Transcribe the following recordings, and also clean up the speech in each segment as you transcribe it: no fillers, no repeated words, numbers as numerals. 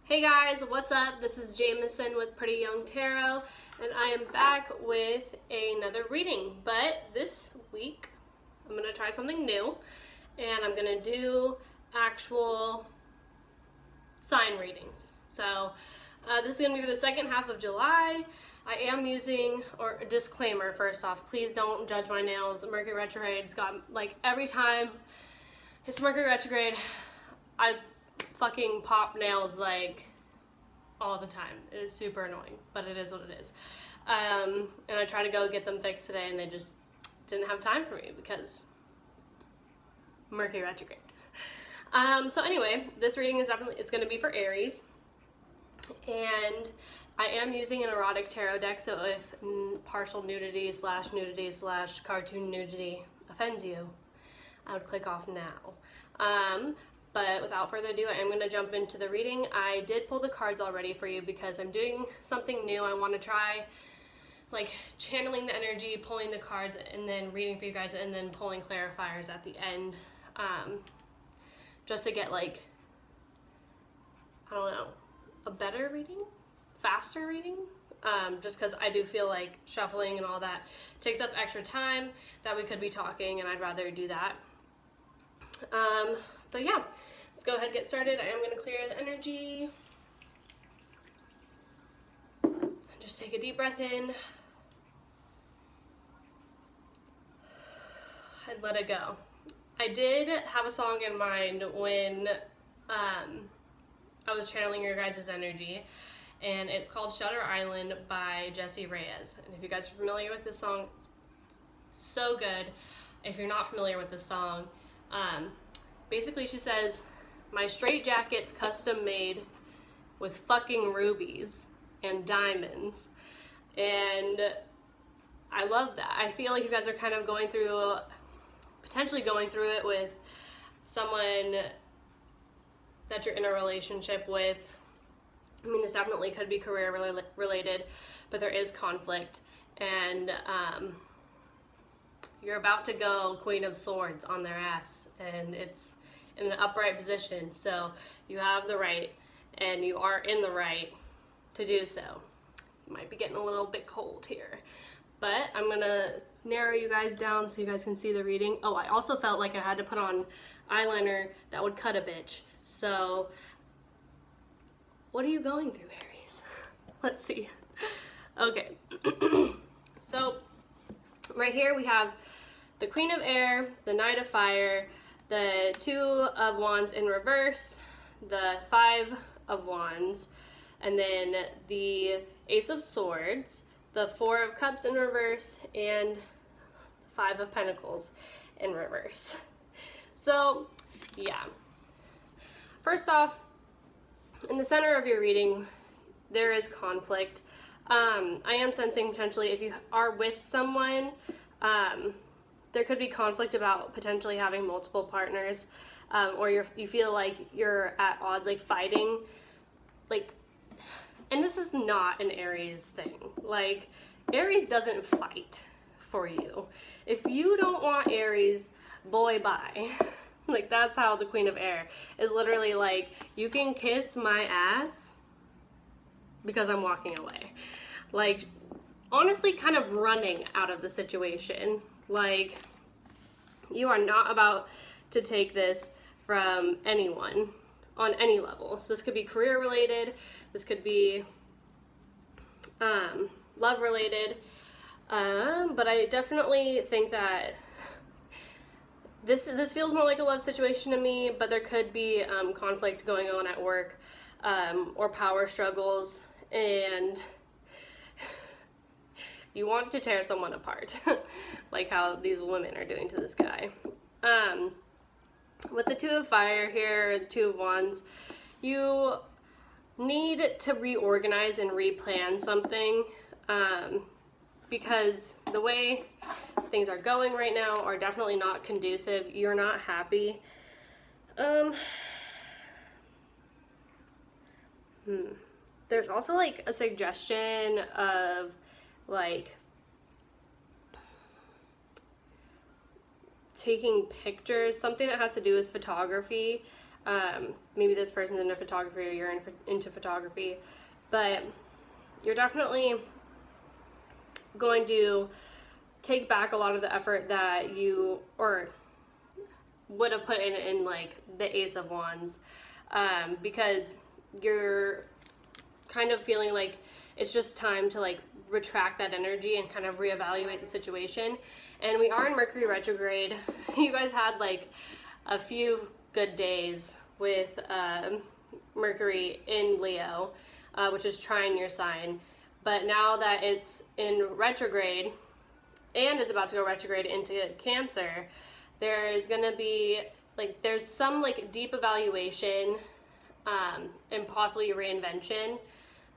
Hey guys, what's up? This is Jameson with Pretty Young Tarot, and I am back with another reading. But this week, I'm going to try something new, and I'm going to do actual sign readings. So, this is going to be for the second half of July. I am using, or a disclaimer first off, please don't judge my nails. Mercury Retrograde's got, like, every time it's Mercury Retrograde, I fucking pop nails like all the time. It is super annoying, but it is what it is. And I tried to go get them fixed today, and they just didn't have time for me because Mercury Retrograde. So anyway, this reading is definitely, it's going to be for Aries, and I am using an erotic tarot deck, so if partial nudity slash cartoon nudity offends you, I would click off now. But without further ado, I am going to jump into the reading. I did pull the cards already for you because I'm doing something new. I want to try like channeling the energy, pulling the cards, and then reading for you guys, and then pulling clarifiers at the end, just to get like, I don't know, a better reading, faster reading, just because I do feel like shuffling and all that takes up extra time that we could be talking, and I'd rather do that. But yeah, let's go ahead and get started. I am going to clear the energy. Just take a deep breath in and let it go. I did have a song in mind when I was channeling your guys' energy, and it's called Shutter Island by Jessie Reyez. And if you guys are familiar with this song, it's so good. If you're not familiar with this song, basically she says, my straitjacket's custom made with fucking rubies and diamonds. And I love that. I feel like you guys are kind of potentially going through it with someone that you're in a relationship with. I mean, this definitely could be career related, but there is conflict. And you're about to go Queen of Swords on their ass, and it's in an upright position, so you have the right, and you are in the right to do so. You might be getting a little bit cold here, but I'm gonna narrow you guys down so you guys can see the reading. Oh, I also felt like I had to put on eyeliner that would cut a bitch. So what are you going through, Aries? Let's see. Okay. So right here we have the Queen of Air, the Knight of Fire, the Two of Wands in reverse, the Five of Wands, and then the Ace of Swords, the Four of Cups in reverse, and Five of Pentacles in reverse. So, yeah. First off, in the center of your reading, there is conflict. I am sensing potentially if you are with someone, there could be conflict about potentially having multiple partners, or you feel like you're at odds, like fighting, like, and this is not an Aries thing. Like, Aries doesn't fight for you. If you don't want Aries, boy, bye. Like, that's how the Queen of Air is literally like, you can kiss my ass because I'm walking away. Like, honestly, kind of running out of the situation. Like, you are not about to take this from anyone on any level. So this could be career related, this could be love related, but I definitely think that this feels more like a love situation to me, but there could be conflict going on at work, or power struggles, and you want to tear someone apart, like how these women are doing to this guy. With the Two of Fire here, the Two of Wands, you need to reorganize and replan something, because the way things are going right now are definitely not conducive. You're not happy. There's also like a suggestion of like taking pictures, something that has to do with photography, Maybe this person's into photography or you're into photography, but you're definitely going to take back a lot of the effort that you would have put in like the Ace of Wands, because you're kind of feeling like it's just time to like retract that energy and kind of reevaluate the situation. And we are in Mercury retrograde. You guys had like a few good days with Mercury in Leo, which is trine your sign. But now that it's in retrograde and it's about to go retrograde into Cancer, there is going to be like, there's some like deep evaluation and possibly reinvention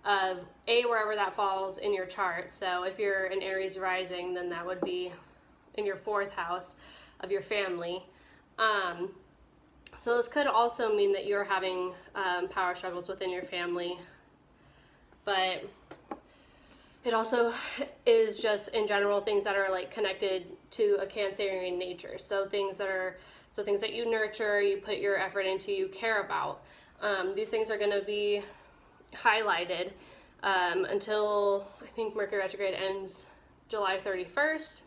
of wherever that falls in your chart. So if you're an Aries rising, then that would be in your 4th house of your family. So this could also mean that you're having power struggles within your family, but it also is just in general things that are like connected to a Cancerian nature. So things that you nurture, you put your effort into, you care about. These things are going to be highlighted until I think Mercury retrograde ends July 31st.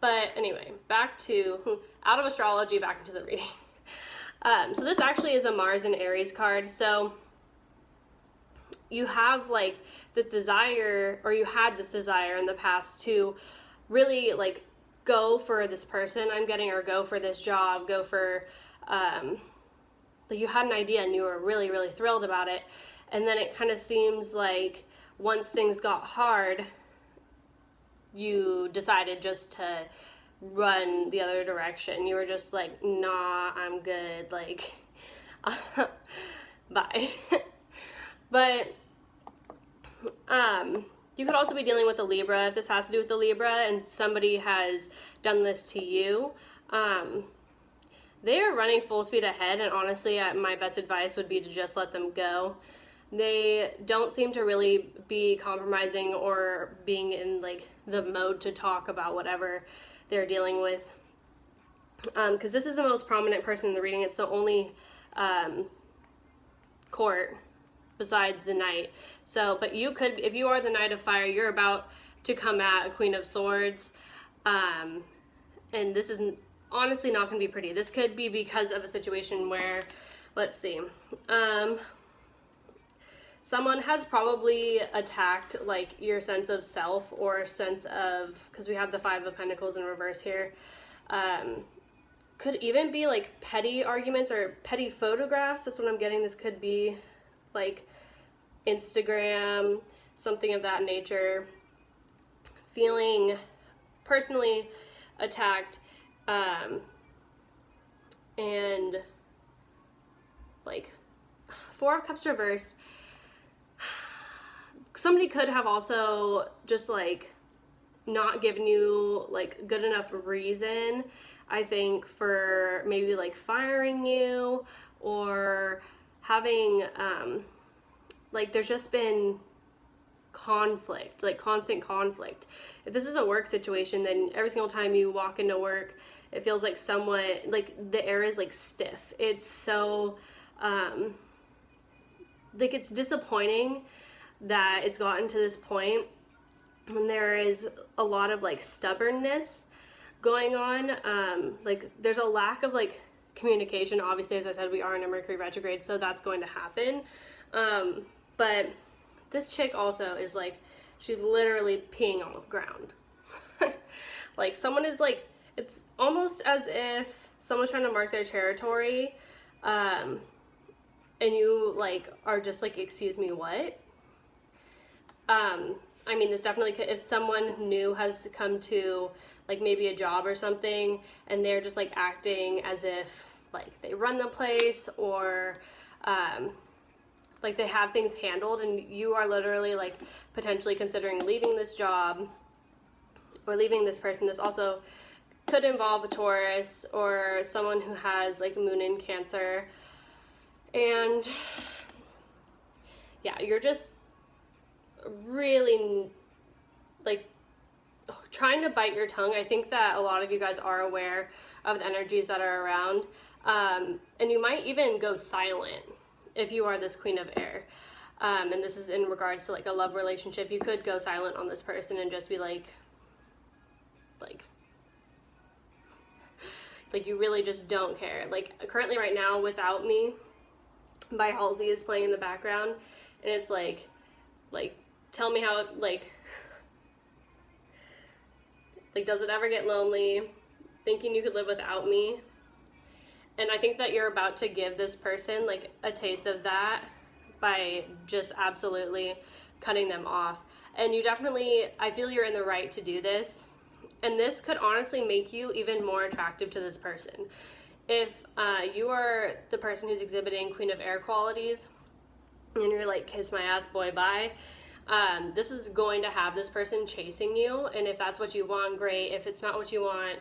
But anyway, back to out of astrology, back into the reading. So this actually is a Mars and Aries card. So you have like this desire, or you had this desire in the past to really like go for this person I'm getting, or go for this job, go for like you had an idea and you were really, really thrilled about it. And then it kind of seems like once things got hard, you decided just to run the other direction. You were just like, nah, I'm good, like, bye. But you could also be dealing with a Libra, if this has to do with the Libra and somebody has done this to you. They are running full speed ahead, and honestly, my best advice would be to just let them go. They don't seem to really be compromising or being in like the mode to talk about whatever they're dealing with. Because this is the most prominent person in the reading. It's the only court besides the Knight. So, but you could, if you are the Knight of Fire, you're about to come at a Queen of Swords. And this is honestly not going to be pretty. This could be because of a situation where, let's see, someone has probably attacked like your sense of self or sense of, because we have the 5 of Pentacles in reverse here. Could even be like petty arguments or petty photographs. That's what I'm getting. This could be like Instagram, something of that nature. Feeling personally attacked, and like 4 of Cups reverse. Somebody could have also just like not given you like good enough reason, I think, for maybe like firing you or having like there's just been conflict, like constant conflict. If this is a work situation, then every single time you walk into work, it feels like somewhat like the air is like stiff. It's so like it's disappointing that it's gotten to this point, and there is a lot of like stubbornness going on. Like there's a lack of like communication. Obviously, as I said, we are in a Mercury retrograde, so that's going to happen. But this chick also is like, she's literally peeing on the ground. Like someone is like, it's almost as if someone's trying to mark their territory, and you like are just like, excuse me, what? I mean, this definitely could, if someone new has come to like maybe a job or something and they're just like acting as if like they run the place, or like they have things handled, and you are literally like potentially considering leaving this job or leaving this person. This also could involve a Taurus or someone who has like moon in Cancer. And yeah, you're just really like trying to bite your tongue. I think that a lot of you guys are aware of the energies that are around. And you might even go silent if you are this Queen of Air. And this is in regards to like a love relationship. You could go silent on this person and just be like you really just don't care. Like currently right now, Without Me by Halsey is playing in the background, and it's like tell me how like does it ever get lonely thinking you could live without me? And I think that you're about to give this person like a taste of that by just absolutely cutting them off. And you definitely, I feel you're in the right to do this. And this could honestly make you even more attractive to this person. If you are the person who's exhibiting Queen of Air qualities and you're like, kiss my ass boy, bye, this is going to have this person chasing you. And if that's what you want, great. If it's not what you want,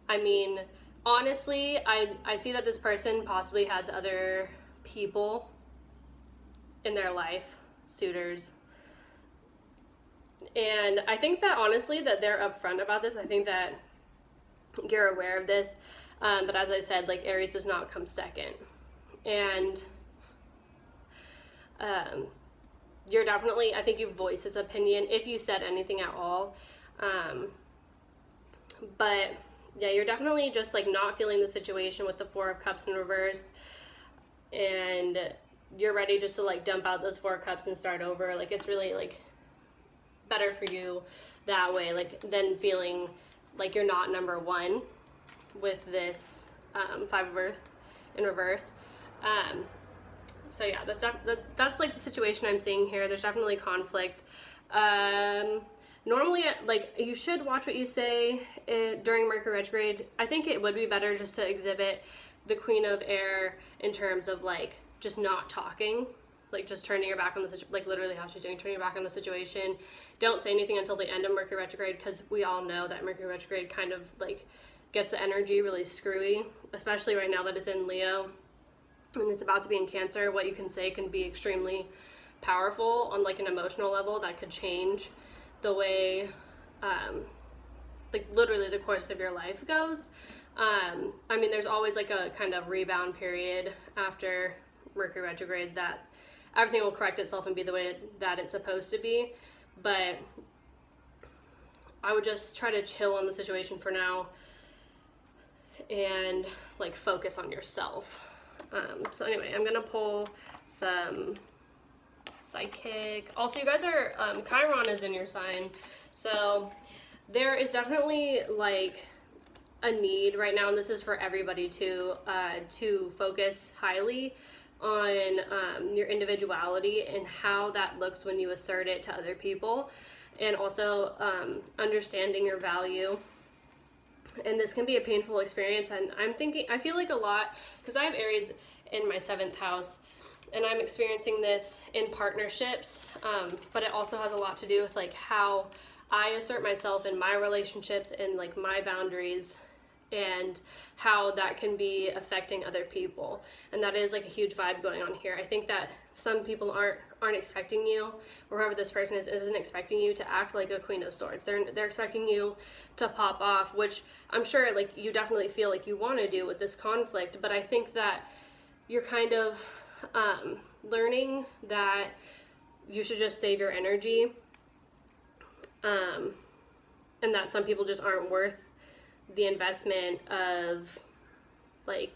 I mean, honestly, I see that this person possibly has other people in their life, suitors. And I think that honestly that they're upfront about this. I think that you're aware of this. But as I said, like Aries does not come second. And you're definitely, I think you voiced his opinion if you said anything at all. But yeah, you're definitely just like not feeling the situation with the Four of Cups in reverse. And you're ready just to like dump out those 4 cups and start over. Like it's really like better for you that way, like than feeling like you're not number one with this 5 of Earth in reverse. So yeah, that's like the situation I'm seeing here. There's definitely conflict. Normally, like, you should watch what you say during Mercury retrograde. I think it would be better just to exhibit the Queen of Air in terms of like just not talking, like just turning your back on the situation, like literally how she's doing, turning your back on the situation. Don't say anything until the end of Mercury retrograde, because we all know that Mercury retrograde kind of like gets the energy really screwy, especially right now that it's in Leo and it's about to be in Cancer. What you can say can be extremely powerful on like an emotional level that could change the way like literally the course of your life goes. I mean, there's always like a kind of rebound period after Mercury retrograde that everything will correct itself and be the way that it's supposed to be. But I would just try to chill on the situation for now and like focus on yourself. So anyway, I'm gonna pull some psychic. Also, you guys are Chiron is in your sign, so there is definitely like a need right now, and this is for everybody to focus highly on your individuality and how that looks when you assert it to other people, and also understanding your value. And this can be a painful experience, and I feel like a lot, because I have Aries in my 7th house, and I'm experiencing this in partnerships, but it also has a lot to do with like how I assert myself in my relationships and like my boundaries, and how that can be affecting other people. And that is like a huge vibe going on here. I think that some people aren't expecting you, or whoever this person is, isn't expecting you to act like a Queen of Swords. They're expecting you to pop off, which I'm sure like you definitely feel like you want to do with this conflict. But I think that you're kind of learning that you should just save your energy, and that some people just aren't worth the investment of like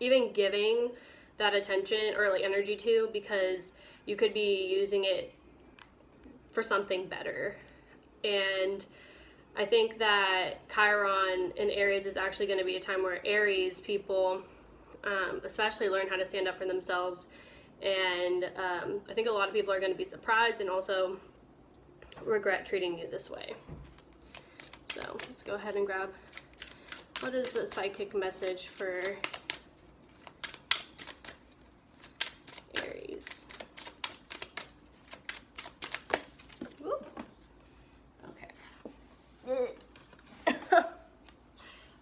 even giving that attention or like energy to, because you could be using it for something better. And I think that Chiron in Aries is actually going to be a time where Aries people especially learn how to stand up for themselves. And I think a lot of people are going to be surprised and also regret treating you this way. So let's go ahead and grab, what is the psychic message for Aries? Whoop. Okay.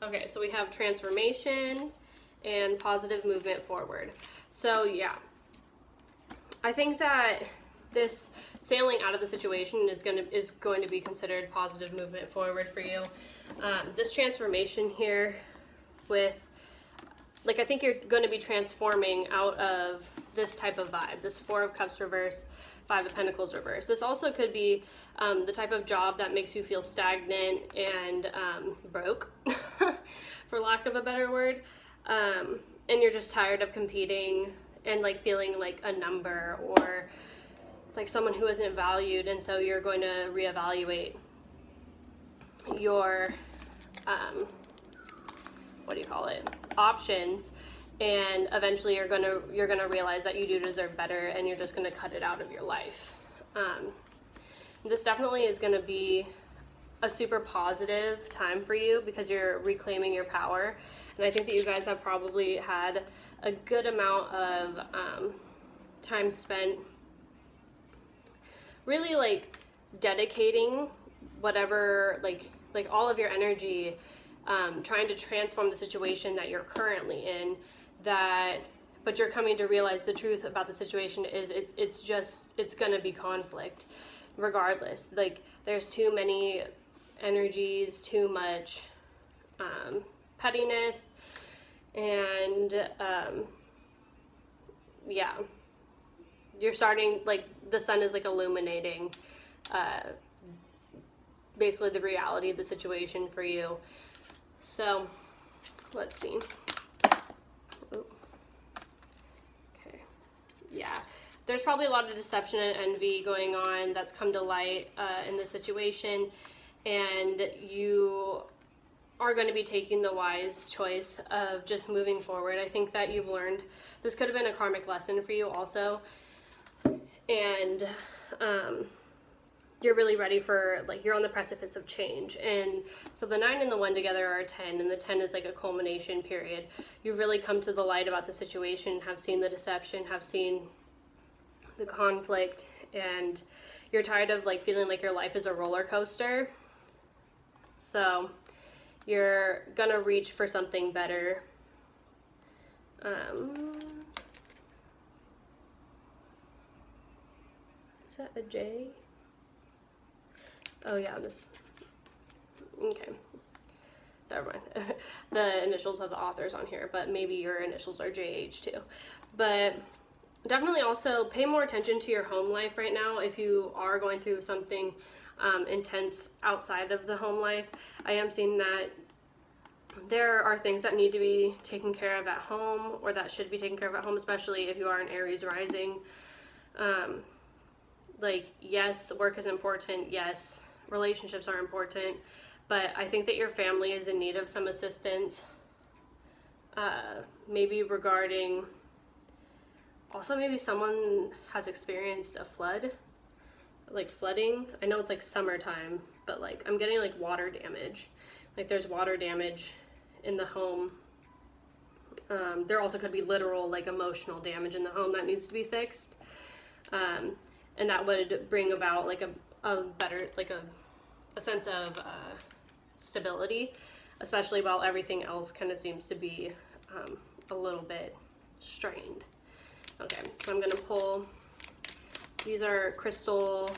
Okay, so we have transformation and positive movement forward. So yeah, I think that this sailing out of the situation is going to be considered positive movement forward for you. This transformation here with, like, I think you're going to be transforming out of this type of vibe, this Four of Cups reverse, Five of Pentacles reverse. This also could be the type of job that makes you feel stagnant and broke, for lack of a better word. And you're just tired of competing and like feeling like a number or like someone who isn't valued. And so you're going to reevaluate your, what do you call it, options. And eventually you're gonna realize that you do deserve better, and you're just gonna cut it out of your life. This definitely is gonna be a super positive time for you because you're reclaiming your power. And I think that you guys have probably had a good amount of time spent really like dedicating whatever, like all of your energy, trying to transform the situation that you're currently in. But you're coming to realize the truth about the situation is it's gonna be conflict regardless. Like, there's too many energies, too much pettiness, and yeah, you're starting, like, the sun is like illuminating basically the reality of the situation for you. So let's see. Yeah, there's probably a lot of deception and envy going on that's come to light in this situation, and you are going to be taking the wise choice of just moving forward. I think that you've learned, this could have been a karmic lesson for you also, and you're really ready for, like, you're on the precipice of change. And so the 9 and the 1 together are a 10, and the 10 is like a culmination period. You've really come to the light about the situation, have seen the deception, have seen the conflict, and you're tired of like feeling like your life is a roller coaster. So you're gonna reach for something better. Is that a J? Oh yeah, this, okay, never mind. The initials of the authors on here, but maybe your initials are JH too. But definitely also pay more attention to your home life right now if you are going through something intense outside of the home life. I am seeing that there are things that need to be taken care of at home, or that should be taken care of at home, especially if you are an Aries rising. Like, yes, work is important, yes, relationships are important, but I think that your family is in need of some assistance, maybe regarding, also maybe someone has experienced a flood, like flooding. I know it's like summertime, but like I'm getting like water damage, like there's water damage in the home. There also could be literal like emotional damage in the home that needs to be fixed, and that would bring about like a better, like a sense of stability, especially while everything else kind of seems to be a little bit strained. Okay, so I'm gonna pull, these are crystal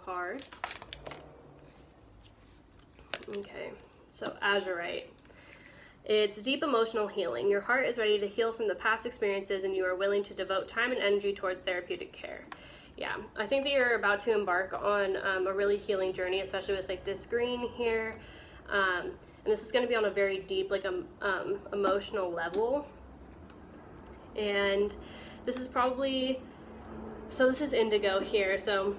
cards. Okay, so azurite. It's deep emotional healing. Your heart is ready to heal from the past experiences, and you are willing to devote time and energy towards therapeutic care. Yeah, I think that you're about to embark on a really healing journey, especially with like this green here. And this is going to be on a very deep, like emotional level. And this is probably, so this is indigo here, so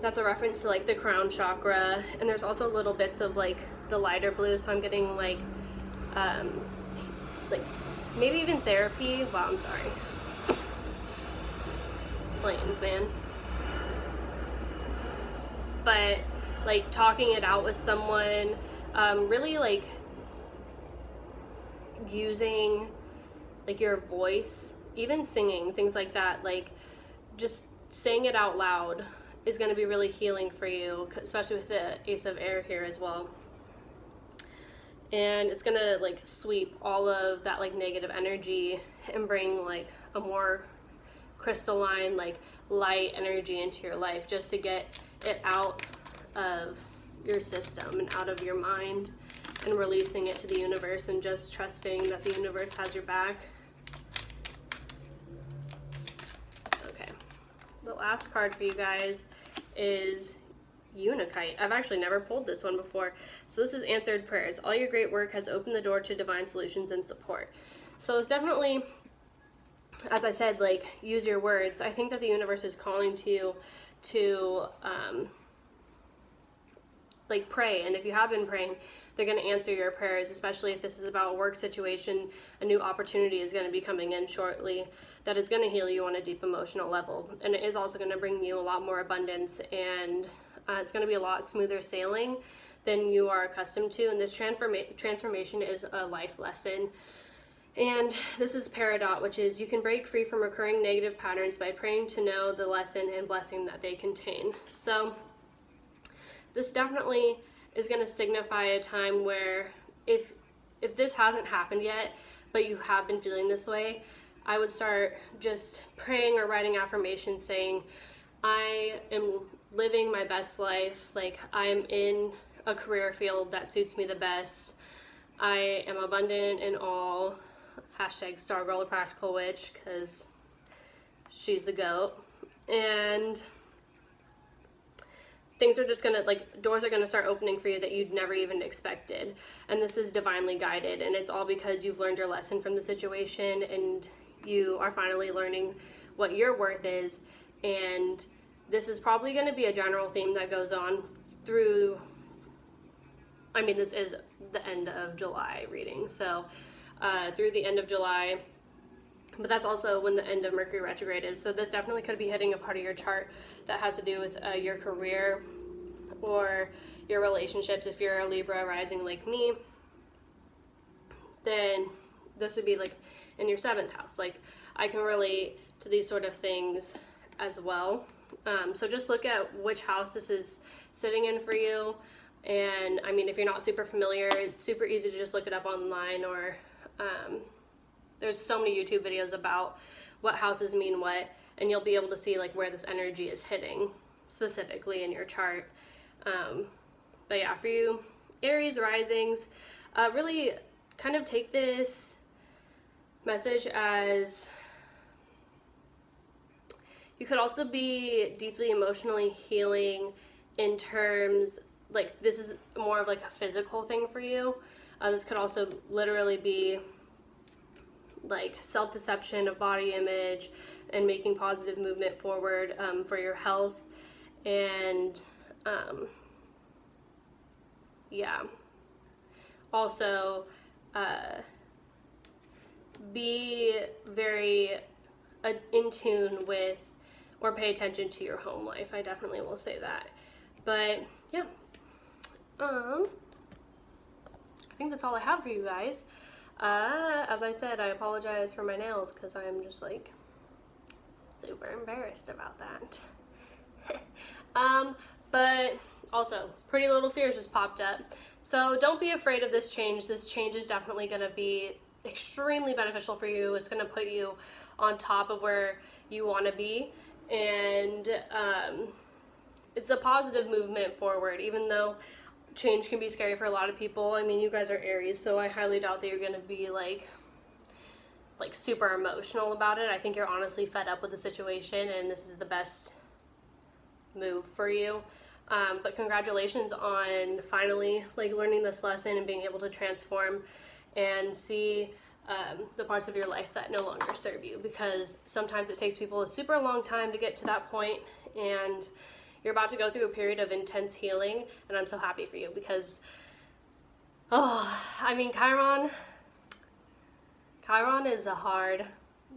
that's a reference to like the crown chakra. And there's also little bits of like the lighter blue, so I'm getting like maybe even therapy. Wow, I'm sorry. Planes, man. But like talking it out with someone, really like using like your voice, even singing, things like that, like just saying it out loud is going to be really healing for you, especially with the Ace of Air here as well. And it's going to like sweep all of that like negative energy and bring like a more crystalline, like light energy into your life, just to get it out of your system and out of your mind and releasing it to the universe and just trusting that the universe has your back. Okay, the last card for you guys is Unikite. I've actually never pulled this one before. So this is answered prayers. All your great work has opened the door to divine solutions and support. So it's definitely, as I said, like, use your words. I think that the universe is calling to you to like, pray, and if you have been praying, they're going to answer your prayers, especially if this is about a work situation. A new opportunity is going to be coming in shortly that is going to heal you on a deep emotional level, and it is also going to bring you a lot more abundance, and it's going to be a lot smoother sailing than you are accustomed to. And this transformation is a life lesson. And this is Peridot, which is you can break free from recurring negative patterns by praying to know the lesson and blessing that they contain. So this definitely is going to signify a time where if this hasn't happened yet, but you have been feeling this way, I would start just praying or writing affirmations saying, I am living my best life. Like, I'm in a career field that suits me the best. I am abundant in all. Hashtag Stargirl the Practical Witch, because she's a goat. And things are just gonna, like, doors are gonna start opening for you that you'd never even expected. And this is divinely guided, and it's all because you've learned your lesson from the situation, and you are finally learning what your worth is. And this is probably going to be a general theme that goes on through, I mean, this is the end of July reading, so through the end of July, but that's also when the end of Mercury Retrograde is. So this definitely could be hitting a part of your chart that has to do with your career or your relationships. If you're a Libra rising like me, then this would be like in your 7th house. Like, I can relate to these sort of things as well. So just look at which house this is sitting in for you. And I mean, if you're not super familiar, it's super easy to just look it up online, or there's so many YouTube videos about what houses mean what, and you'll be able to see like where this energy is hitting specifically in your chart. But yeah, for you Aries risings, really kind of take this message as you could also be deeply emotionally healing in terms, like, this is more of like a physical thing for you. This could also literally be like self-deception of body image and making positive movement forward for your health. And yeah, also be very in tune with, or pay attention to your home life. I definitely will say that. But yeah, I think that's all I have for you guys. As I said, I apologize for my nails because I'm just like super embarrassed about that. But also, Pretty Little Fears just popped up. So don't be afraid of this change. This change is definitely going to be extremely beneficial for you. It's going to put you on top of where you want to be. And it's a positive movement forward, even though change can be scary for a lot of people. I mean, you guys are Aries, so I highly doubt that you're going to be like super emotional about it. I think you're honestly fed up with the situation, and this is the best move for you. But congratulations on finally like learning this lesson and being able to transform and see the parts of your life that no longer serve you, because sometimes it takes people a super long time to get to that point, and you're about to go through a period of intense healing. And I'm so happy for you because, I mean, Chiron is a hard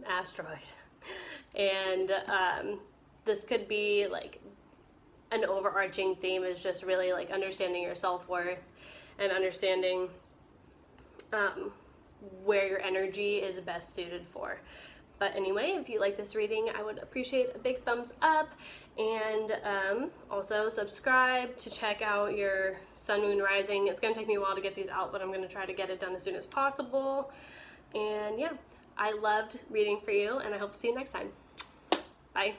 asteroid, and this could be like an overarching theme is just really like understanding your self-worth and understanding where your energy is best suited for. But anyway, if you like this reading, I would appreciate a big thumbs up, and also subscribe to check out your sun, moon, rising. It's going to take me a while to get these out, but I'm going to try to get it done as soon as possible. And yeah, I loved reading for you, and I hope to see you next time. Bye.